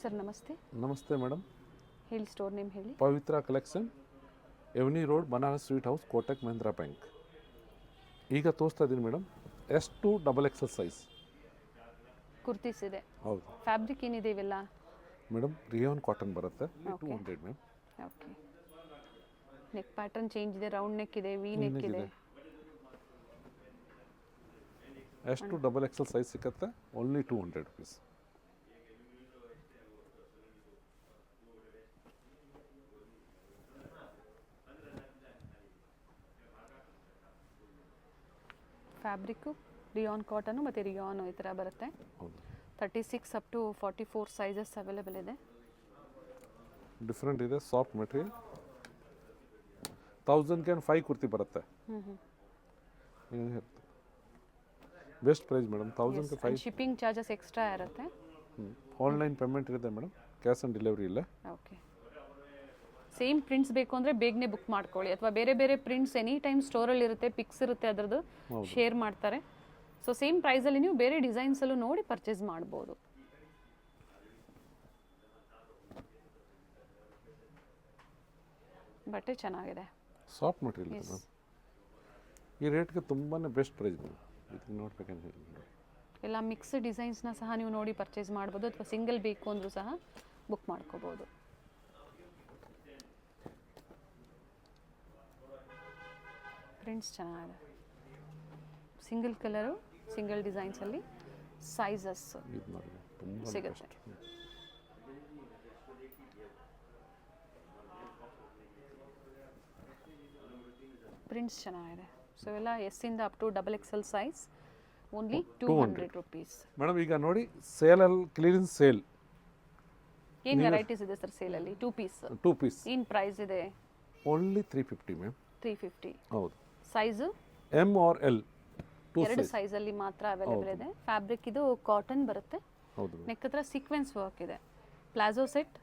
Sir ನಮಸ್ತೆ. ನಮಸ್ತೆ madam. ಹೇಳಿ, ಸ್ಟೋರ್ ನೇಮ್ ಹೇಳಿ. Pavitra collection, avenue road, Banaras sweet house, Kotak Mahindra bank. ಈಗ ತೋರಿಸ್ತಾ ಇದ್ದೀನಿ madam, S2 XXL size kurtis ಇದೆ. ಹೌದು ಫ್ಯಾಬ್ರಿಕ್ ಏನಿದೆ ಇವೆಲ್ಲ? ಮೇಡಮ್ ರಿಯಾನ್ ಕಾಟನ್ ಬರುತ್ತೆ. 200 ma'am. Okay. Neck pattern change ಇದೆ, ರೌಂಡ್ ನೆಕ್ ಇದೆ, ವಿ ನೆಕ್ ಇದೆ. S2 XXL ಸೈಜ್ ಸಿಗುತ್ತೆ, only 200 rupees. Fabric rayon cotton ಮತ್ತು ರಿಯಾನು ಈ ಥರ ಬರುತ್ತೆ. 36 ಅಪ್ ಟು 44 ಸೈಜಸ್ ಅವೈಲೇಬಲ್ ಇದೆ. ಡಿಫ್ರೆಂಟ್ ಇದೆ, ಸಾಫ್ಟ್ ಮೆಟೀರಿಯಲ್. 1000ಗೆ 5 ಕುರ್ತಿ ಬರುತ್ತೆ. Best price madam. 1000ಗೆ 5. ಶಿಪ್ಪಿಂಗ್ ಚಾರ್ಜಸ್ ಎಕ್ಸ್ಟ್ರಾ ಇರುತ್ತೆ. ಆನ್ಲೈನ್ ಪೇಮೆಂಟ್ ಇದೆ ಮೇಡಮ್, ಕ್ಯಾಶ್ ಆನ್ ಡೆಲಿವರಿ ಇಲ್ಲ. ಓಕೆ. ಸೇಮ್ ಪ್ರಿಂಟ್ಸ್ ಬೇಕು ಅಂದರೆ ಬೇಗನೆ ಬುಕ್ ಮಾಡ್ಕೊಳ್ಳಿ, ಅಥವಾ ಬೇರೆ ಬೇರೆ ಪ್ರಿಂಟ್ಸ್ ಎನಿ ಟೈಮ್ ಸ್ಟೋರಲ್ಲಿ ಇರುತ್ತೆ, ಪಿಕ್ಸ್ ಇರುತ್ತೆ, ಅದರದ್ದು ಶೇರ್ ಮಾಡ್ತಾರೆ. ಸೊ ಸೇಮ್ ಪ್ರೈಸಲ್ಲಿ ನೀವು ಬೇರೆ ಡಿಸೈನ್ಸಲ್ಲೂ ನೋಡಿ ಪರ್ಚೇಸ್ ಮಾಡ್ಬೋದು. ಬಟ್ಟೆ ಚೆನ್ನಾಗಿದೆ, ಸಾಫ್ಟ್ ಮೆಟೀರಿಯಲ್ ಇದೆ ಮ್ಯಾಮ್. ಈ ರೇಟ್ಗೆ ತುಂಬಾ ಬೆಸ್ಟ್ ಪ್ರೈಸ್ ಮ್ಯಾಮ್. ಇದಕ್ಕೆ ನೋಡ್ಬೇಕಂತ ಹೇಳಿ ಎಲ್ಲ ಮಿಕ್ಸ್ ಡಿಸೈನ್ಸ್ನ ಸಹ ನೀವು ನೋಡಿ ಪರ್ಚೇಸ್ ಮಾಡ್ಬೋದು, ಅಥವಾ ಸಿಂಗಲ್ ಬೇಕು ಅಂದರೂ ಸಹ ಬುಕ್ ಮಾಡ್ಕೋಬೋದು. ಪ್ರಿಂಟ್ಸ್ ಚೆನ್ನಾಗಿದೆ, ಸಿಂಗಲ್ ಕಲರು, ಸಿಂಗಲ್ ಡಿಸೈನ್ಸಲ್ಲಿ ಸೈಜಸ್ ಸಿಗುತ್ತೆ. ಪ್ರಿಂಟ್ಸ್ ಚೆನ್ನಾಗಿದೆ. ಸೊ ಎಲ್ಲ ಎಸ್ಸಿಂದ up to XXL size, only 200 rupees. Madam ಈಗ ನೋಡಿ, ಸೇಲಲ್ಲಿ ಕ್ಲಿಯರೆನ್ಸ್ ಸೇಲ್. ಏನು ವೆರೈಟೀಸ್ ಇದೆ ಸರ್ ಸೇಲಲ್ಲಿ? 2 ಪೀಸ್. ಏನು ಪ್ರೈಸ್ ಇದೆ? Only 350 ma'am. 350. ಹೌದು. ಸೈಜು M or L, ಎರಡು ಸೈಜಲ್ಲಿ ಮಾತ್ರ ಅವೈಲೇಬಲ್ ಇದೆ. ಫ್ಯಾಬ್ರಿಕ್ ಇದು ಕಾಟನ್ ಬರುತ್ತೆ. ಹೌದು. ನೆಕ್ ಹತ್ರ ಸೀಕ್ವೆನ್ಸ್ ವರ್ಕ್ ಇದೆ. ಪ್ಲಾಜೋ ಸೆಟ್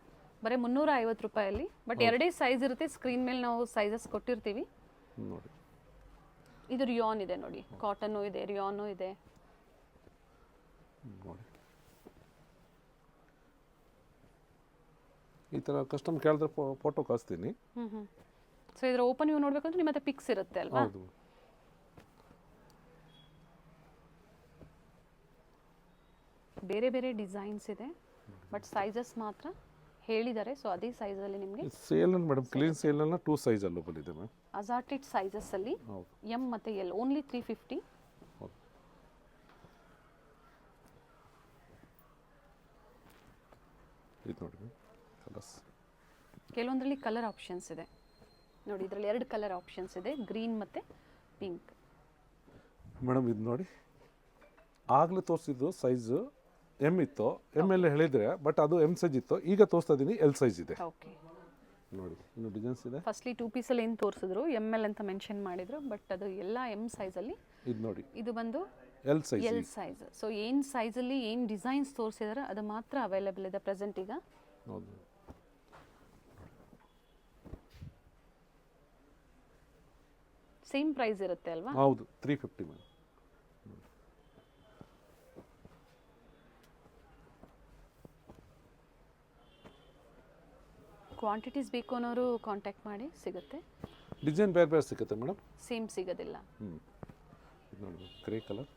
ಬರೀ 350 ರೂಪಾಯಲ್ಲಿ, ಬಟ್ ಎರಡೇ ಸೈಜ್ ಇರುತ್ತೆ. ಸ್ಕ್ರೀನ್ ಮೇಲೆ ನಾವು ಸೈಜಸ್ ಕೊಟ್ಟಿರ್ತೀವಿ ನೋಡಿ. ಇದು ರಿಯಾನ್ ಇದೆ ನೋಡಿ, ಕಾಟನ್ನು ಇದೆ, ರಿಯಾನು ಇದೆ. ನೋಡಿ ಈ ಥರ ಕಸ್ಟಮ್ ಕೇಳಿದ್ರೆ ಫೋಟೋ ಕಳಿಸ್ತೀನಿ. ಸೊ ಇದರ ಓಪನ್ ವ್ಯೂ ನೋಡ್ಬೇಕಂದ್ರೆ ನಿಮ್ಮ ಹತ್ರ ಪಿಕ್ಸ್ ಇರುತ್ತೆ ಅಲ್ವಾ? ಹೌದು. ಬೇರೆ ಬೇರೆ ಡಿಸೈನ್ಸ್ ಇದೆ, ಬಟ್ ಸೈಜಸ್ ಮಾತ್ರ ಹೇಳಿದ್ದಾರೆ. ಸೊ ಅದೇ ಸೈಜಲ್ಲಿ ನಿಮಗೆ ಸೇಲ್ ಮೇಡಮ್, ಕ್ಲೀನ್ ಸೇಲ್ ಅಲ್ಲ 2 ಸೈಜ್ ಅವೈಲೇಬಲ್ ಇದೆ ಮ್ಯಾಮ್. ಅಸಾರ್ಟೆಡ್ ಸೈಜಸ್ ಅಲ್ಲಿ M ಮತ್ತು L, ಓನ್ಲಿ 350. ಇದು ನೋಡಿ ಮ್ಯಾಮ್, ಕಲರ್ಸ್ ಕೆಲವೊಂದರಲ್ಲಿ ಕಲರ್ ಆಪ್ಷನ್ಸ್ ಇದೆ ನೋಡಿ. ಇದರಲ್ಲಿ 2 ಕಲರ್ ಆಪ್ಷನ್ಸ್ ಇದೆ, ಗ್ರೀನ್ ಮತ್ತು ಪಿಂಕ್. ಮೇಡಮ್ ಇದು ನೋಡಿ, ಆಗಲೇ ತೋರಿಸಿದ್ದು ಸೈಜು M ಇತ್ತು, M ಎಲ್ಲ ಹೇಳಿದರೆ, ಬಟ್ ಅದು M ಸೈಜ್ ಇತ್ತು. ಈಗ ತೋರಿಸ್ತಾ ಇದ್ದೀನಿ L ಸೈಜ್ ಇದೆ. ಓಕೆ ನೋಡಿ, ಇನ್ನು ಡಿಸೈನ್ಸ್ ಇದೆ. ಫಸ್ಟ್ಲಿ 2 ಪೀಸಲ್ಲಿ ಏನು ತೋರಿಸಿದ್ರು ML ಅಂತ ಮೆನ್ಷನ್ ಮಾಡಿದ್ರು, ಬಟ್ ಅದು ಎಲ್ಲ M ಸೈಜಲ್ಲಿ. ಇದು ನೋಡಿ, ಇದು ಬಂದು L ಸೈಜ್. ಸೊ ಏನು ಸೈಜಲ್ಲಿ ಏನು ಡಿಸೈನ್ಸ್ ತೋರಿಸಿದಾರೆ ಅದು ಮಾತ್ರ ಅವೈಲೇಬಲ್ ಇದೆ ಪ್ರೆಸೆಂಟ್ ಈಗ. ಹೌದು. ಸೇಮ್ ಪ್ರೈಸ್ ಇರುತ್ತೆ ಅಲ್ವಾ? ಹೌದು, 350 ಮ್ಯಾಮ್. ಕ್ವಾಂಟಿಟೀಸ್ ಬೇಕು ಅನ್ನೋರು ಕಾಂಟ್ಯಾಕ್ಟ್ ಮಾಡಿ, ಸಿಗುತ್ತೆ. ಡಿಸೈನ್ ಬೇರೆ ಬೇರೆ ಸಿಗುತ್ತೆ ಮೇಡಮ್, ಸೇಮ್ ಸಿಗೋದಿಲ್ಲ. ಇದು ನೋಡಿ, ಗ್ರೇ ಕಲರ್.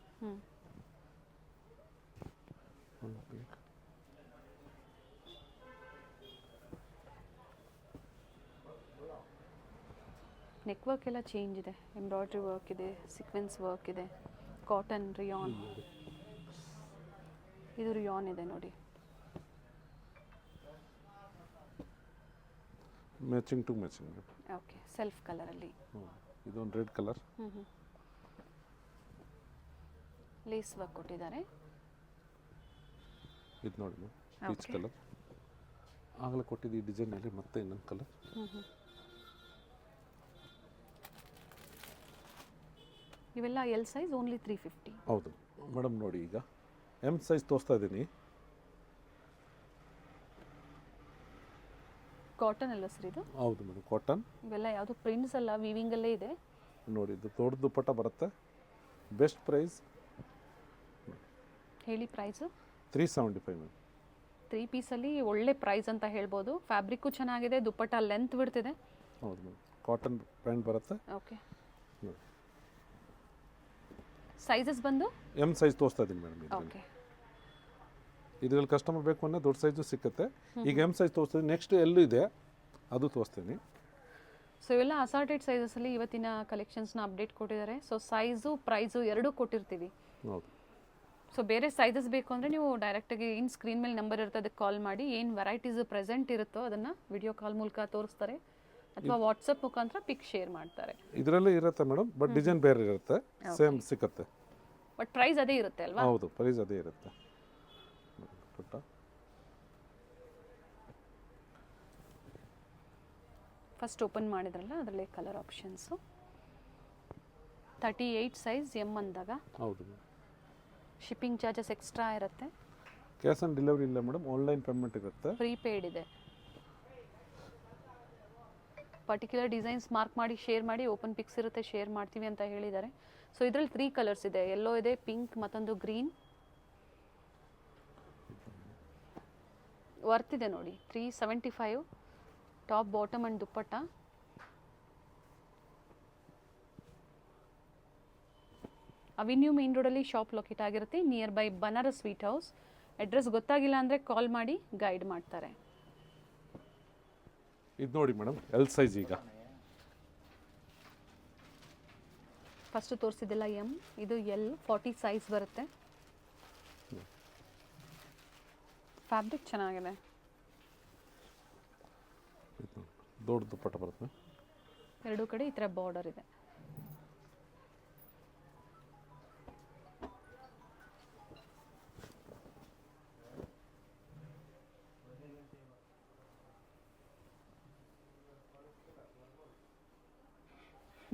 ನೆಕ್ ವರ್ಕ್ ಎಲ್ಲ ಚೇಂಜ್ ಇದೆ, ಎಂಬ್ರಾಯ್ಡ್ರಿ ವರ್ಕ್ ಇದೆ, ಸೀಕ್ವೆನ್ಸ್ ವರ್ಕ್ ಇದೆ, ಕಾಟನ್, ರಿಯಾನ್. ಇದು ರಿಯಾನ್ ಇದೆ ನೋಡಿ. Matching to matching. Okay, self ಕಲರಲ್ಲಿ. ಇದೊಂದು ರೆಡ್ ಕಲರ್. ಲೇಸ್ ವರ್ಕ್ ಕೊಟ್ಟಿದ್ದಾರೆ. ಇದು ನೋಡಿ ಮ್ಯಾಮ್, ಪೀಚ್ ಕಲರ್. ಆಗಲೇ ಕೊಟ್ಟಿದ್ದು ಈ ಡಿಸೈನಲ್ಲಿ ಮತ್ತೆ ಇನ್ನೊಂದು ಕಲರ್. ಇವೆಲ್ಲ L ಸೈಜ್, ಓನ್ಲಿ 350. ಹೌದು ಮೇಡಮ್. ನೋಡಿ ಈಗ M ಸೈಜ್ ತೋರಿಸ್ತಾ ಇದ್ದೀನಿ. ಕಾಟನ್ ಅಲ್ಲ ಸರ್ ಇದು? ಹೌದು ಮೇಡಮ್, ಕಾಟನ್. ಇವೆಲ್ಲ ಯಾವುದು ಪ್ರಿಂಟ್ಸ್ ಅಲ್ಲ, ವೀವಿಂಗ್ ಅಲ್ಲೇ ಇದೆ ನೋಡಿ. ಇದು ದೊಡ್ಡ ದುಪ್ಪಟ್ಟ ಬರುತ್ತೆ. ಬೆಸ್ಟ್ ಪ್ರೈಸ್ ಹೇಳಿ. Price 375 ma'am. 3 ಪೀಸಲ್ಲಿ ಒಳ್ಳೆ ಪ್ರೈಸ್ ಅಂತ ಹೇಳ್ಬೋದು. ಫ್ಯಾಬ್ರಿಕ್ಕು ಚೆನ್ನಾಗಿದೆ, ದುಪ್ಪಟ್ಟ ಲೆಂತ್ ಬಿಡ್ತಿದೆ. ಹೌದು ಮೇಡಮ್, ಕಾಟನ್ ಪ್ಯಾಂಟ್ ಬರುತ್ತೆ. ಓಕೆ, ಸೈಜಸ್ ಬಂದು ಎಮ್ ಸೈಜ್ ತೋರಿಸ್ತಾ ಇದ್ದೀನಿ ಮೇಡಮ್. ಓಕೆ, ಇದರಲ್ಲಿ ಕಸ್ಟಮರ್ ಬೇಕು ಅಂದರೆ ದೊಡ್ಡ ಸೈಜು ಸಿಕ್ಕುತ್ತೆ. ಈಗ ಎಮ್ ಸೈಜ್ ತೋರಿಸ್ತೀನಿ, ನೆಕ್ಸ್ಟ್ ಎಲ್ಲೂ ಇದೆ ಅದು ತೋರಿಸ್ತೀನಿ. ಸೊ ಇವೆಲ್ಲ ಅಸಾರ್ಟೆಡ್ ಸೈಜಸಲ್ಲಿ ಇವತ್ತಿನ ಕಲೆಕ್ಷನ್ಸ್ನ ಅಪ್ಡೇಟ್ ಕೊಟ್ಟಿದ್ದಾರೆ. ಸೊ ಸೈಜು ಪ್ರೈಸು ಎರಡೂ ಕೊಟ್ಟಿರ್ತೀವಿ. ಹೌದು. ಸೊ ಬೇರೆ ಸೈಜಸ್ ಬೇಕು ಅಂದರೆ ನೀವು ಡೈರೆಕ್ಟಾಗಿ ಏನು ಸ್ಕ್ರೀನ್ ಮೇಲೆ ನಂಬರ್ ಇರುತ್ತೆ ಅದಕ್ಕೆ ಕಾಲ್ ಮಾಡಿ, ಏನು ವೆರೈಟೀಸ್ ಪ್ರೆಸೆಂಟ್ ಇರುತ್ತೋ ಅದನ್ನು ವಿಡಿಯೋ ಕಾಲ್ ಮೂಲಕ ತೋರಿಸ್ತಾರೆ ಅಥವಾ ವಾಟ್ಸಪ್ ಮುಖಾಂತರ ಪಿಕ್ ಶೇರ್ ಮಾಡ್ತಾರೆ. ಇದರಲ್ಲೇ ಇರುತ್ತೆ ಮೇಡಮ್, ಬಟ್ ಡಿಸೈನ್ ಬೇರೆ ಇರುತ್ತೆ, ಸೇಮ್ ಸಿಕ್ಕತ್ತೆ. ಬಟ್ ಪ್ರೈಸ್ ಅದೇ ಇರುತ್ತೆ ಅಲ್ವಾ? ಹೌದು, ಪ್ರೈಸ್ ಅದೇ ಇರುತ್ತೆ. ಫಸ್ಟ್ ಓಪನ್ ಮಾಡಿದ್ರಲ್ಲ ಅದರಲ್ಲೇ ಕಲರ್ ಆಪ್ಷನ್ಸು. 38 ಸೈಜ್ ಎಮ್ ಅಂದಾಗ ಹೌದು. ಶಿಪ್ಪಿಂಗ್ ಚಾರ್ಜಸ್ ಎಕ್ಸ್ಟ್ರಾ ಇರುತ್ತೆ. ಕ್ಯಾಶ್ ಆನ್ ಡೆಲಿವರಿ ಇಲ್ಲ ಮೇಡಮ್, ಆನ್ಲೈನ್ ಪೇಮೆಂಟ್ ಇರುತ್ತೆ. ಪ್ರೀಪೇಯ್ಡ್ ಇದೆ. ಪರ್ಟಿಕ್ಯುಲರ್ ಡಿಸೈನ್ಸ್ ಮಾರ್ಕ್ ಮಾಡಿ ಶೇರ್ ಮಾಡಿ, ಓಪನ್ ಪಿಕ್ಸ್ ಇರುತ್ತೆ ಶೇರ್ ಮಾಡ್ತೀವಿ ಅಂತ ಹೇಳಿದ್ದಾರೆ. ಸೊ ಇದರಲ್ಲಿ 3 ಕಲರ್ಸ್ ಇದೆ, ಯೆಲ್ಲೋ ಇದೆ, ಪಿಂಕ್ ಮತ್ತೊಂದು ಗ್ರೀನ್. ವರ್ತ್ ಇದೆ ನೋಡಿ, 375 top bottom and dupatta. Avenue main ರೋಡಲ್ಲಿ ಶಾಪ್ ಲೊಕೇಟ್ ಆಗಿರುತ್ತೆ, near by Banaras sweet house. Address ಗೊತ್ತಾಗಿಲ್ಲ ಅಂದರೆ ಕಾಲ್ ಮಾಡಿ ಗೈಡ್ ಮಾಡ್ತಾರೆ. ಇದು ನೋಡಿ ಮೇಡಮ್, ಎಲ್ ಸೈಜ್. ಈಗ ಫಸ್ಟ್ ತೋರಿಸಿದ್ದೆಲ್ಲ ಎಮ್, ಇದು ಎಲ್ 40 ಸೈಜ್ ಬರುತ್ತೆ. ಫ್ಯಾಬ್ರಿಕ್ ಚೆನ್ನಾಗಿದೆ, ದೊಡ್ಡ ದುಪ್ಪಟ್ಟ ಬರುತ್ತೆ. ಎರಡೂ ಕಡೆ ಈ ಥರ ಬಾರ್ಡರ್ ಇದೆ.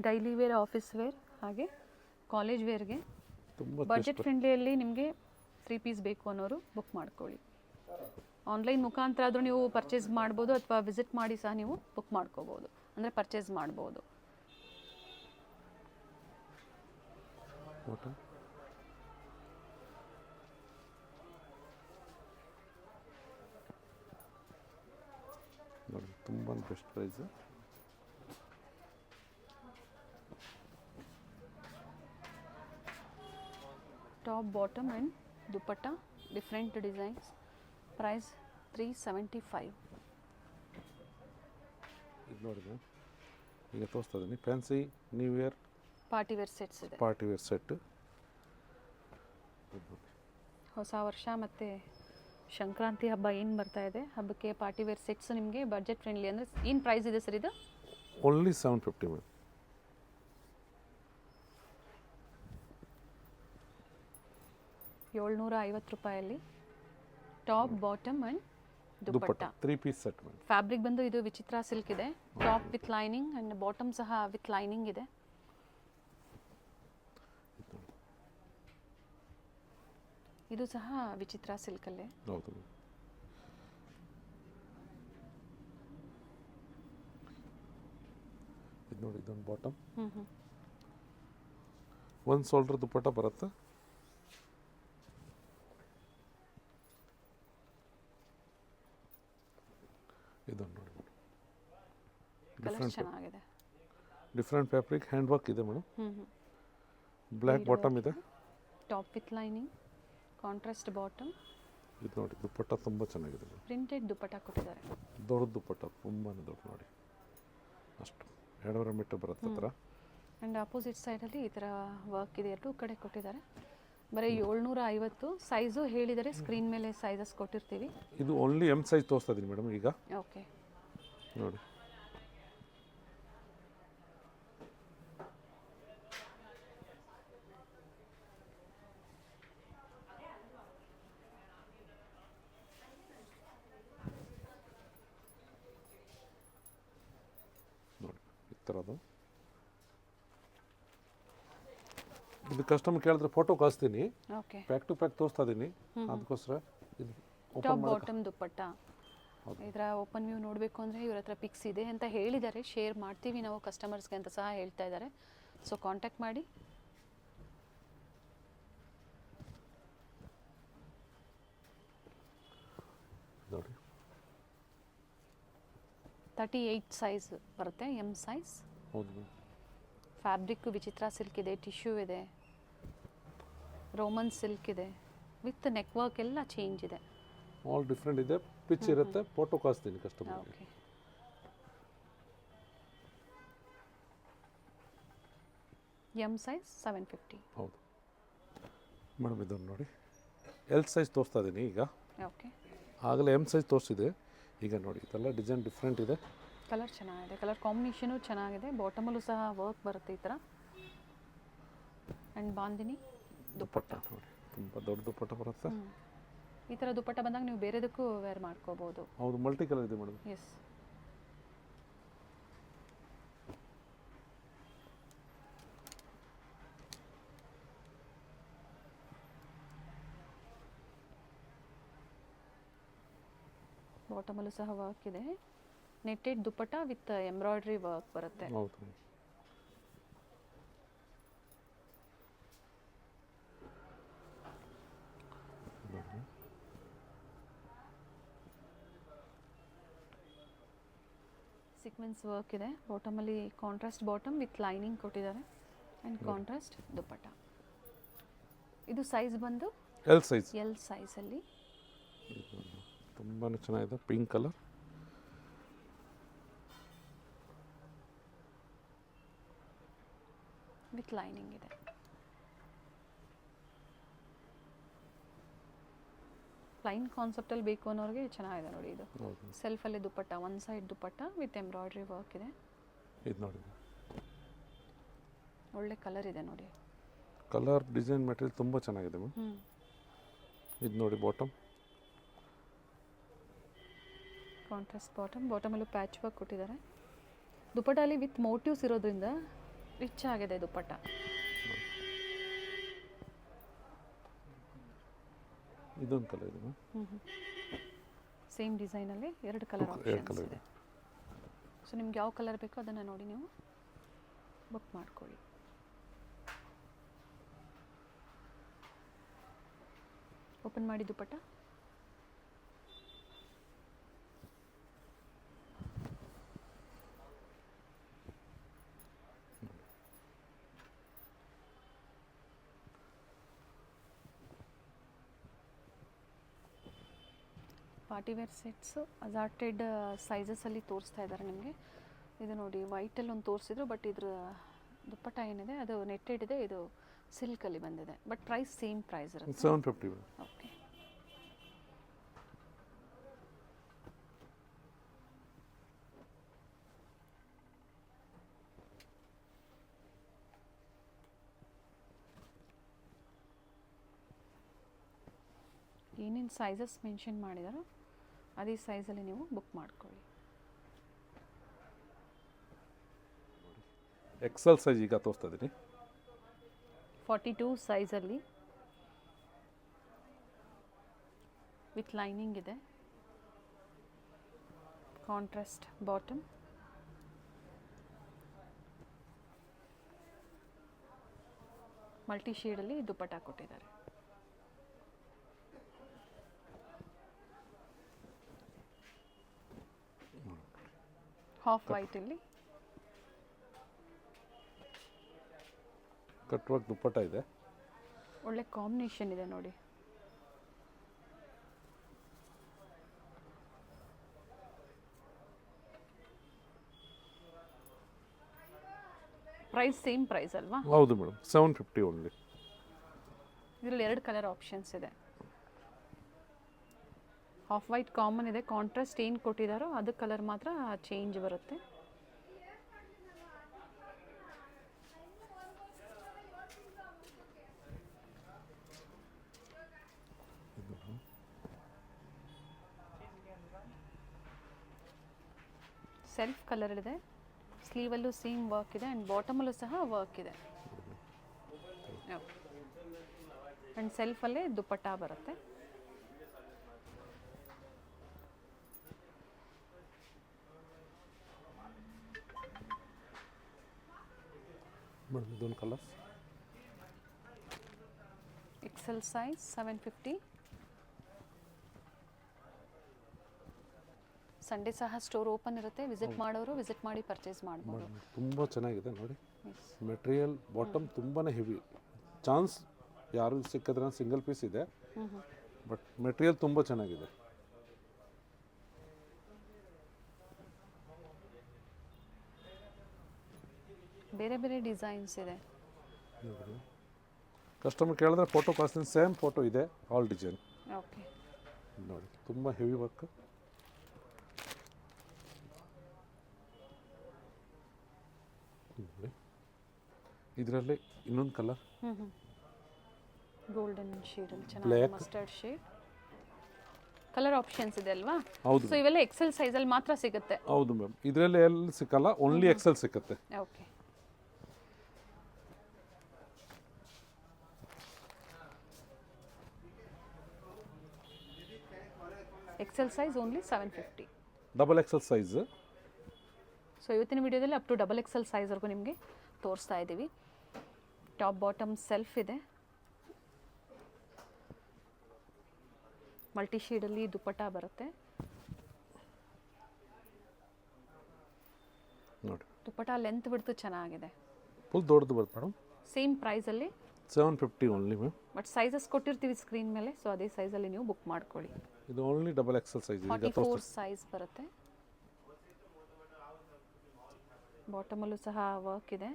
ಡೈಲಿ ವೇರ್, ಆಫೀಸ್ ವೇರ್, ಹಾಗೆ ಕಾಲೇಜ್ ವೇರ್ಗೆ ತುಂಬ ಬಜೆಟ್ ಫ್ರೆಂಡ್ಲಿಯಲ್ಲಿ ನಿಮಗೆ 3 ಪೀಸ್ ಬೇಕು ಅನ್ನೋರು ಬುಕ್ ಮಾಡ್ಕೊಳ್ಳಿ. ಆನ್ಲೈನ್ ಮುಖಾಂತರ ಆದರೂ ನೀವು ಪರ್ಚೇಸ್ ಮಾಡ್ಬೋದು ಅಥವಾ ವಿಸಿಟ್ ಮಾಡಿ ಸಹ ನೀವು ಬುಕ್ ಮಾಡ್ಕೋಬೋದು, ಅಂದರೆ ಪರ್ಚೇಸ್ ಮಾಡ್ಬೋದು. ನೋಡಿ, ತುಂಬ best price. Top bottom and dupatta, different designs. Price 375. ಇದು ನೋಡಿ ಮ್ಯಾಮ್, ಈಗ ತೋರಿಸ್ತಾ ಇದ್ದೀನಿ fancy new year party wear sets ಇದೆ. Party wear set. ಹೊಸ ವರ್ಷ ಮತ್ತು ಸಂಕ್ರಾಂತಿ ಹಬ್ಬ ಏನು ಬರ್ತಾ ಇದೆ, ಹಬ್ಬಕ್ಕೆ ಪಾರ್ಟಿ ವೇರ್ ಸೆಟ್ಸ್ ನಿಮಗೆ ಬಜೆಟ್ ಫ್ರೆಂಡ್ಲಿ. ಅಂದರೆ ಏನು ಪ್ರೈಸ್ ಇದೆ ಸರ್ ಇದು? Only 750 ma'am. 750 ರೂಪಾಯಲ್ಲಿ top bottom and dupatta. 3 piece set ma'am. Fabric ಬಂದು ಇದು ವಿಚಿತ್ರ ಸಿಲ್ಕ್ ಇದೆ. Top with lining and bottom ಸಹ ವಿತ್ ಲೈನಿಂಗ್ ಇದೆ. ಇದು ಸಹ ವಿಚಿತ್ರ ಸಿಲ್ಕಲ್ಲೇ. ಹೌದು. ಇದು ನೋಡಿ, ಇದೊಂದು ಬಾಟಮ್, ಒಂದು ಶೋಲ್ಡರ್ ದುಪ್ಪಟ್ಟ ಬರುತ್ತೆ. ಇದೊಂದು ನೋಡಿ ಮೇಡಮ್, ಕಲರ್ ಚೆನ್ನಾಗಿದೆ. ಡಿಫ್ರೆಂಟ್ ಫ್ಯಾಬ್ರಿಕ್, ಹ್ಯಾಂಡ್ ವರ್ಕ್ ಇದೆ ಮೇಡಮ್. ಬ್ಲ್ಯಾಕ್ ಬಾಟಮ್ ಇದೆ, top with lining, contrast bottom. ಇದು ನೋಡಿ, ದುಪ್ಪಟ್ಟ ತುಂಬ ಚೆನ್ನಾಗಿದೆ ಮೇಡಮ್. ಪ್ರಿಂಟೆಡ್ ದುಪ್ಪಟ್ಟ ಕೊಟ್ಟಿದ್ದಾರೆ. ದೊಡ್ಡ ದುಪ್ಪಟ್ಟ, ತುಂಬಾ ದೊಡ್ಡ ನೋಡಿ, ಅಷ್ಟು 2.5 ಮೀಟರ್ ಬರುತ್ತೆ ಥರ. ಆ್ಯಂಡ್ ಆಪೋಸಿಟ್ ಸೈಡಲ್ಲಿ ಈ ಥರ ವರ್ಕ್ ಇದೆ, ಎರಡೂ ಕಡೆ ಕೊಟ್ಟಿದ್ದಾರೆ. ಬರೀ 750. ಸೈಜು ಹೇಳಿದರೆ ಸ್ಕ್ರೀನ್ ಮೇಲೆ ಸೈಜಸ್ ಕೊಟ್ಟಿರ್ತೀವಿ. ಇದು ಓನ್ಲಿ ಎಮ್ ಸೈಜ್ ತೋರಿಸ್ತಾ ಇದ್ದೀನಿ ಮೇಡಮ್ ಈಗ. ಓಕೆ, ನೋಡಿ. ನೋಡಿ, ಈ ಥರದ್ದು. ಇದು ಕಸ್ಟಮರ್ ಕೇಳಿದ್ರೆ ಫೋಟೋ ಕಳಿಸ್ತೀನಿ, ಓಕೆ. ಪ್ಯಾಕ್ ಟು ಪ್ಯಾಕ್ ತೋರಿಸ್ತಾ ಇದ್ದೀನಿ. ಅದಕ್ಕೋಸ್ಕರ ಇದು ಟಾಪ್ ಬಾಟಮ್ ದುಪ್ಪಟ್ಟ. ಇದರ ಓಪನ್ ವ್ಯೂ ನೋಡಬೇಕು ಅಂದರೆ ಇವ್ರ ಹತ್ರ ಪಿಕ್ಸ್ ಇದೆ ಅಂತ ಹೇಳಿದ್ದಾರೆ, ಶೇರ್ ಮಾಡ್ತೀವಿ ನಾವು ಕಸ್ಟಮರ್ಸ್ಗೆ ಅಂತ ಸಹ ಹೇಳ್ತಾ ಇದ್ದಾರೆ. ಸೊ ಕಾಂಟ್ಯಾಕ್ಟ್ ಮಾಡಿ. 38 ಸೈಜ್ ಬರುತ್ತೆ, ಎಮ್ ಸೈಜ್. ಹೌದು ಮೇಡಮ್. ಫ್ಯಾಬ್ರಿಕ್ ವಿಚಿತ್ರ ಸಿಲ್ಕ್ ಇದೆ, ಟಿಶ್ಯೂ ಇದೆ, ರೋಮನ್ ಸಿಲ್ಕ್ ಇದೆ, ವಿತ್ ನೆಕ್ ವರ್ಕ್ ಎಲ್ಲ ಚೇಂಜ್ ಇದೆ. ಆಲ್ ಡಿಫ್ರೆಂಟ್ ಇದೆ, ಪಿಚ್ ಇರುತ್ತೆ, ಫೋಟೋ ಕಳಿಸ್ತೀನಿ ಕಸ್ಟಮರ್ಗೆ. ಓಕೆ. M size 750. ಹೌದು ಮೇಡಮ್, ಇದನ್ನು ನೋಡಿ ಎಲ್ ಸೈಜ್ ತೋರಿಸ್ತಾ ಇದ್ದೀನಿ ಈಗ. ಓಕೆ. ಆಗಲೇ ಎಮ್ ಸೈಜ್ ತೋರಿಸಿದೆ, ಈಗ ನೋಡಿ ಇದೆಲ್ಲ ಡಿಸೈನ್ ಡಿಫ್ರೆಂಟ್ ಇದೆ. ಕಲರ್ ಚೆನ್ನಾಗಿದೆ, ಕಲರ್ ಕಾಂಬಿನೇಷನು ಚೆನ್ನಾಗಿದೆ. ಬಾಟಮಲ್ಲೂ ಸಹ ವರ್ಕ್ ಬರುತ್ತೆ ಈ ಥರ. ಆ್ಯಂಡ್ ಬಾಂದಿನಿ ದುಪ್ಪಟ್ಟ ನೋಡಿ, ತುಂಬ ದೊಡ್ಡ ದುಪ್ಪಟ್ಟ ಬರುತ್ತೆ. ಈ ಥರ ದುಪ್ಪಟ್ಟ ಬಂದಾಗ ನೀವು ಬೇರೆದಕ್ಕೂ ವೇರ್ ಮಾಡ್ಕೋಬೋದು. ಹೌದು, ಮಲ್ಟಿ ಕಲರ್ ಇದೆ ಮೇಡಮ್. ಎಸ್. ಬಾಟಮಲ್ಲೂ ಸಹ ವರ್ಕ್ ಇದೆ. Netted dupatta with embroidery work ಬರುತ್ತೆ. ಹೌದು. ಸೀಕ್ವೆನ್ಸ್ ವರ್ಕ್ ಇದೆ. ಬಾಟಮಲ್ಲಿ ಕಾಂಟ್ರಾಸ್ಟ್ ಬಾಟಮ್ ವಿತ್ ಲೈನಿಂಗ್ ಕೊಟ್ಟಿದ್ದಾರೆ ಆ್ಯಂಡ್ ಕಾಂಟ್ರಾಸ್ಟ್ ದುಪ್ಪಟ್ಟ. ಇದು ಸೈಜ್ ಬಂದು ಎಲ್ ಸೈಜ್. ಎಲ್ ಸೈಜಲ್ಲಿ. ತುಂಬಾ ಚೆನ್ನಾಗಿದೆ, ಪಿಂಕ್ ಕಲರ್. ವಿತ್ ಲೈನಿಂಗ್ ಇದೆ. ಪ್ಲೈನ್ ಕಾನ್ಸೆಪ್ಟಲ್ಲಿ ಬೇಕು ಅನ್ನೋರಿಗೆ ಚೆನ್ನಾಗಿದೆ ನೋಡಿ. ಇದು ಸೆಲ್ಫಲ್ಲಿ dupatta, one side dupatta with embroidery work ಇದೆ. ಇದು ನೋಡಿ, ಒಳ್ಳೆ ಕಲರ್ ಇದೆ ನೋಡಿ. ಕಲರ್ ಡಿಸೈನ್ ಮೆಟೀರಿಯಲ್ ತುಂಬ ಚೆನ್ನಾಗಿದೆ ಮ್ಯಾಮ್. ಇದು ನೋಡಿ ಬಾಟಮ್, ಕಾಂಟ್ರಾಸ್ಟ್ ಬಾಟಮ್. ಬಾಟಮಲ್ಲೂ ಪ್ಯಾಚ್ ವರ್ಕ್ ಕೊಟ್ಟಿದ್ದಾರೆ. ದುಪ್ಪಟ್ಟಲ್ಲಿ ವಿತ್ ಮೋಟಿವ್ಸ್ ಇರೋದ್ರಿಂದ ರಿಚ್ ಆಗಿದೆ ದುಪ್ಪಟ್ಟ. ಇದೊಂದು ಕಲರ್ ಇದೆ ಮ್ಯಾಮ್. ಸೇಮ್ ಡಿಸೈನಲ್ಲಿ ಎರಡು ಕಲರ್ ಆಪ್ಷನ್ಸ್ ಇದೆ. ಸೊ ನಿಮ್ಗೆ ಯಾವ ಕಲರ್ ಬೇಕೋ ಅದನ್ನು ನೋಡಿ ನೀವು ಬುಕ್ ಮಾಡ್ಕೊಳ್ಳಿ. ಓಪನ್ ಮಾಡಿ ದುಪ್ಪಟ್ಟ. ಪಾರ್ಟಿವೇರ್ ಸೆಟ್ಸು ಅಜಾರ್ಟೆಡ್ ಸೈಜಸಲ್ಲಿ ತೋರಿಸ್ತಾ ಇದ್ದಾರೆ ನಿಮಗೆ. ಇದು ನೋಡಿ, ವೈಟಲ್ಲಿ ಒಂದು ತೋರಿಸಿದ್ರು, ಬಟ್ ಇದ್ರ ದುಪ್ಪಟ್ಟ ಏನಿದೆ ಅದು ನೆಟ್ಟೆಡ್ ಇದೆ, ಇದು ಸಿಲ್ಕಲ್ಲಿ ಬಂದಿದೆ. ಬಟ್ ಪ್ರೈಸ್ ಸೇಮ್ ಪ್ರೈಸ್ ಇರುತ್ತೆ, 750. ಓಕೆ. ಏನೇನು ಸೈಜಸ್ ಮೆನ್ಷನ್ ಮಾಡಿದಾರೋ ಅದೇ ಸೈಜಲ್ಲಿ ನೀವು ಬುಕ್ ಮಾಡ್ಕೊಳ್ಳಿ. ಎಕ್ಸೆಲ್ ಸೈಜ್ ಈಗ ತೋರಿಸ್ತಾ ಇದ್ದೀನಿ. 42 ಸೈಜಲ್ಲಿ ವಿತ್ ಲೈನಿಂಗ್ ಇದೆ. ಕಾಂಟ್ರಾಸ್ಟ್ ಬಾಟಮ್, ಮಲ್ಟಿ ಶೇಡಲ್ಲಿ ದುಪ್ಪಟ್ಟ ಕೊಟ್ಟಿದ್ದಾರೆ. ಹಾಫ್ ವೈಟಲ್ಲಿ ಕಟ್ ವರ್ಕ್ ದುಪ್ಪಟ್ಟ ಇದೆ. ಒಳ್ಳೆ ಕಾಂಬಿನೇಷನ್ ಇದೆ ನೋಡಿ. ಪ್ರೈಸ್ ಸೇಮ್ ಪ್ರೈಸ್ ಅಲ್ವಾ? ಹೌದು ಮೇಡಮ್, 750 ಓನ್ಲಿ. ಇದರಲ್ಲಿ ಎರಡು ಕಲರ್ ಆಪ್ಷನ್ಸ್ ಇದೆ. ಹಾಫ್ ವೈಟ್ ಕಾಮನ್ ಇದೆ, ಕಾಂಟ್ರಾಸ್ಟ್ ಏನು ಕೊಟ್ಟಿದ್ದಾರೋ ಅದು ಕಲರ್ ಮಾತ್ರ ಚೇಂಜ್ ಬರುತ್ತೆ. ಸೆಲ್ಫ್ ಕಲರ್ ಇದೆ, ಸ್ಲೀವಲ್ಲೂ ಸೇಮ್ ವರ್ಕ್ ಇದೆ ಆ್ಯಂಡ್ ಬಾಟಮಲ್ಲೂ ಸಹ ವರ್ಕ್ ಇದೆ. ಆ್ಯಂಡ್ ಸೆಲ್ಫಲ್ಲೇ ದುಪ್ಪಟ್ಟ ಬರುತ್ತೆ. ಮೇಡಮ್ ಇದೊಂದು ಕಲರ್, ಎಕ್ಸೆಲ್ ಸೈಜ್ 750. ಸಂಡೇ ಸಹ ಸ್ಟೋರ್ ಓಪನ್ ಇರುತ್ತೆ, ವಿಸಿಟ್ ಮಾಡೋರು ವಿಸಿಟ್ ಮಾಡಿ ಪರ್ಚೇಸ್ ಮಾಡ್ಬೋದು. ತುಂಬ ಚೆನ್ನಾಗಿದೆ ನೋಡಿ. ಮೆಟೀರಿಯಲ್ ಬಾಟಮ್ ತುಂಬಾ ಹೆವಿ, ಚಾನ್ಸ್ ಯಾರು ಸಿಕ್ಕಿದ್ರೆ ಸಿಂಗಲ್ ಪೀಸ್ ಇದೆ, ಬಟ್ ಮೆಟೀರಿಯಲ್ ತುಂಬ ಚೆನ್ನಾಗಿದೆ. ಬೇರೆ ಬೇರೆ ಡಿಸೈನ್ಸ್ ಇದೆ. ಕಸ್ಟಮರ್ ಕೇಳಿದ್ರೆ ಫೋಟೋ ಕಳಿಸ್ತೀನಿ, ಸೇಮ್ ಫೋಟೋ ಇದೆ, ಆಲ್ ಡಿಸೈನ್. ಓಕೆ, ನೋಡಿ ತುಂಬ ಹೆವಿ ವರ್ಕ್. ಇದರಲ್ಲಿ ಇನ್ನೊಂದು ಕಲರ್ ಗೋಲ್ಡನ್ ಶೇಡ್ ಅಲ್ಲಿ ಚೆನ್ನಾಗಿ ಮಸ್ಟರ್ಡ್ ಶೇಡ್ ಕಲರ್ ಆಪ್ಷನ್ಸ್ ಇದೆ ಅಲ್ವಾ? ಹೌದು. ಸೊ ಇವೆಲ್ಲ ಎಕ್ಸೆಲ್ ಸೈಜ್ ಅಲ್ಲಿ ಮಾತ್ರ ಸಿಗುತ್ತೆ. ಹೌದು ಮ್ಯಾಮ್, ಇದರಲ್ಲಿ ಎಲ್ಲಿ ಸಿಕ್ಕಲ್ಲ, ಓನ್ಲಿ ಎಕ್ಸೆಲ್ ಸಿಕ್ಕತ್ತೆ. Okay, XL size only 750. Double XL size. So ಇವತ್ತಿನ ವಿಡಿಯೋದಲ್ಲಿ ಅಪ್ ಟು ಡಬಲ್ ಎಕ್ಸೆಲ್ ಸೈಜ್ವರೆಗೂ ನಿಮಗೆ ತೋರಿಸ್ತಾ ಇದ್ದೀವಿ. ಟಾಪ್ ಬಾಟಮ್ ಸೆಲ್ಫ್ ಇದೆ, ಮಲ್ಟಿ ಶೇಡಲ್ಲಿ ದುಪ್ಪಟ್ಟ ಬರುತ್ತೆ. ನೋಡಿ ದುಪ್ಪಟ್ಟ ಲೆಂತ್ ಬಿಡ್ತು ಚೆನ್ನಾಗಿದೆ. ಫುಲ್ ದೊಡ್ಡದು ಬರುತ್ತೆ ಮೇಡಮ್. ಸೇಮ್ ಪ್ರೈಸಲ್ಲಿ 750 ಓನ್ಲಿ ಮ್ಯಾಮ್. ಬಟ್ ಸೈಜಸ್ ಕೊಟ್ಟಿರ್ತೀವಿ ಸ್ಕ್ರೀನ್ ಮೇಲೆ, ಸೊ ಅದೇ ಸೈಜಲ್ಲಿ ನೀವು ಬುಕ್ ಮಾಡ್ಕೊಳ್ಳಿ. ಇದು only double XL size. 44 size ಬರುತ್ತೆ. ಬಾಟಮಲ್ಲೂ ಸಹ ವರ್ಕ್ ಇದೆ.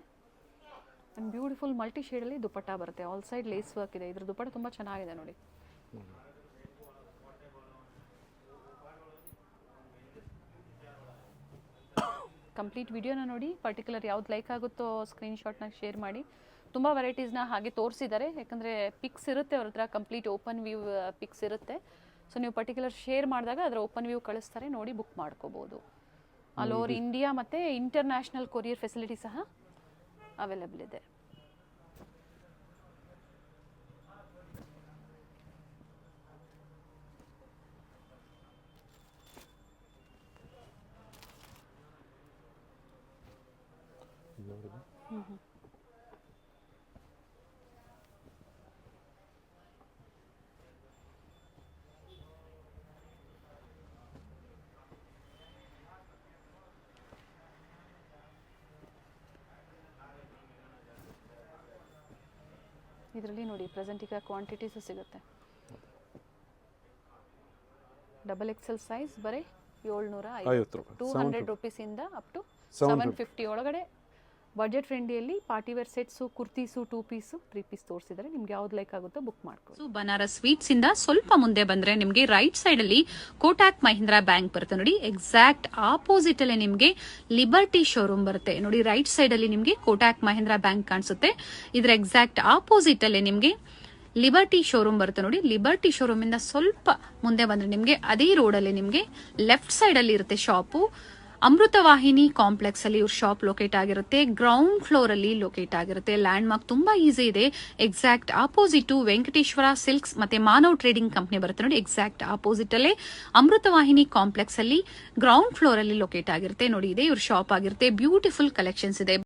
ಆ್ಯಂಡ್ ಬ್ಯೂಟಿಫುಲ್ ಮಲ್ಟಿ ಶೇಡಲ್ಲಿ ದುಪ್ಪಟ್ಟ ಬರುತ್ತೆ. ಆಲ್ ಸೈಡ್ ಲೇಸ್ ವರ್ಕ್ ಇದೆ. ಇದ್ರ ದುಪ್ಪಟ್ಟ ತುಂಬ ಚೆನ್ನಾಗಿದೆ ನೋಡಿ. ಕಂಪ್ಲೀಟ್ ವಿಡಿಯೋನ ನೋಡಿ, ಪರ್ಟಿಕ್ಯುಲರ್ ಯಾವ್ದು ಲೈಕ್ ಆಗುತ್ತೋ ಸ್ಕ್ರೀನ್ಶಾಟ್ನ ಶೇರ್ ಮಾಡಿ. ತುಂಬ ವೆರೈಟೀಸ್ನ ಹಾಗೆ ತೋರಿಸಿದ್ದಾರೆ, ಯಾಕಂದರೆ ಪಿಕ್ಸ್ ಇರುತ್ತೆ ಅವ್ರ ಹತ್ರ, ಕಂಪ್ಲೀಟ್ ಓಪನ್ ವ್ಯೂ ಪಿಕ್ಸ್ ಇರುತ್ತೆ. ಸೊ ನೀವು ಪರ್ಟಿಕ್ಯುಲರ್ ಶೇರ್ ಮಾಡಿದಾಗ ಅದರ ಓಪನ್ ವ್ಯೂ ಕಳಿಸ್ತಾರೆ, ನೋಡಿ ಬುಕ್ ಮಾಡ್ಕೋಬೋದು. ಆಲ್ ಓವರ್ ಇಂಡಿಯಾ ಮತ್ತು ಇಂಟರ್ನ್ಯಾಷನಲ್ ಕೊರಿಯರ್ ಫೆಸಿಲಿಟಿ ಸಹ ಅವೈಲೇಬಲ್ ಇದೆ. ಇದರಲ್ಲಿ ನೋಡಿ ಪ್ರೆಸೆಂಟ್ ಈಗ ಕ್ವಾಂಟಿಟೀಸು ಸಿಗುತ್ತೆ. ಡಬಲ್ ಎಕ್ಸೆಲ್ ಸೈಜ್ ಬರೀ 750 ರೂಪಾಯಿ, 200 ರುಪೀಸಿಂದ ಅಪ್ ಟು 750 ಒಳಗಡೆ ಬಜೆಟ್ ಫ್ರೆಂಡ್ಲಿಯಲ್ಲಿ party wear sets, kurtis, 2 piece, 3 piece ತೋರಿಸಿದರೆ ನಿಮ್ಗೆ ಯಾವ್ದು ಲೈಕ್ ಆಗುತ್ತೋ ಬುಕ್ ಮಾಡ್ಕೊಳ್ಳಿ. ಸೊ ಬನಾರಸ್ ಸ್ವೀಟ್ಸ್ ಇಂದ ಸ್ವಲ್ಪ ಮುಂದೆ ಬಂದ್ರೆ ನಿಮ್ಗೆ ರೈಟ್ ಸೈಡ್ ಅಲ್ಲಿ ಕೋಟಾಕ್ ಮಹೀಂದ್ರಾ ಬ್ಯಾಂಕ್ ಬರುತ್ತೆ ನೋಡಿ. ಎಕ್ಸಾಕ್ಟ್ ಆಪೋಸಿಟ್ ಅಲ್ಲೇ ನಿಮ್ಗೆ ಲಿಬರ್ಟಿ ಶೋರೂಮ್ ಬರುತ್ತೆ ನೋಡಿ. ರೈಟ್ ಸೈಡ್ ಅಲ್ಲಿ ನಿಮ್ಗೆ ಕೋಟಾಕ್ ಮಹೀಂದ್ರಾ ಬ್ಯಾಂಕ್ ಕಾಣಿಸುತ್ತೆ. ಇದ್ರ ಎಕ್ಸಾಕ್ಟ್ ಆಪೋಸಿಟ್ ಅಲ್ಲೇ ನಿಮ್ಗೆ ಲಿಬರ್ಟಿ ಶೋರೂಮ್ ಬರುತ್ತೆ ನೋಡಿ. ಲಿಬರ್ಟಿ ಶೋರೂಮ್ ಇಂದ ಸ್ವಲ್ಪ ಮುಂದೆ ಬಂದ್ರೆ ನಿಮ್ಗೆ ಅದೇ ರೋಡ್ ಅಲ್ಲಿ ನಿಮ್ಗೆ ಲೆಫ್ಟ್ ಸೈಡ್ ಅಲ್ಲಿ ಇರುತ್ತೆ ಶಾಪು. ಅಮೃತವಾಹಿನಿ ಕಾಂಪ್ಲೆಕ್ಸ್ ಅಲ್ಲಿ ಇವ್ರ ಶಾಪ್ ಲೊಕೇಟ್ ಆಗಿರುತ್ತೆ. ಗ್ರೌಂಡ್ ಫ್ಲೋರ್ ಅಲ್ಲಿ ಲೊಕೇಟ್ ಆಗಿರುತ್ತೆ. ಲ್ಯಾಂಡ್ ಮಾರ್ಕ್ ತುಂಬಾ ಈಸಿ ಇದೆ. ಎಕ್ಸಾಕ್ಟ್ ಆಪೋಸಿಟ್ ವೆಂಕಟೇಶ್ವರ ಸಿಲ್ಕ್ಸ್ ಮತ್ತೆ ಮಾನವ್ ಟ್ರೇಡಿಂಗ್ ಕಂಪನಿ ಬರುತ್ತೆ ನೋಡಿ. ಎಕ್ಸಾಕ್ಟ್ ಆಪೋಸಿಟ್ ಅಲ್ಲೇ ಅಮೃತವಾಹಿನಿ ಕಾಂಪ್ಲೆಕ್ಸ್ ಅಲ್ಲಿ ಗ್ರೌಂಡ್ ಫ್ಲೋರ್ ಅಲ್ಲಿ ಲೊಕೇಟ್ ಆಗಿರುತ್ತೆ ನೋಡಿ. ಇದೆ ಇವ್ರ ಶಾಪ್ ಆಗಿರುತ್ತೆ. ಬ್ಯೂಟಿಫುಲ್ ಕಲೆಕ್ಷನ್ಸ್ ಇದೆ.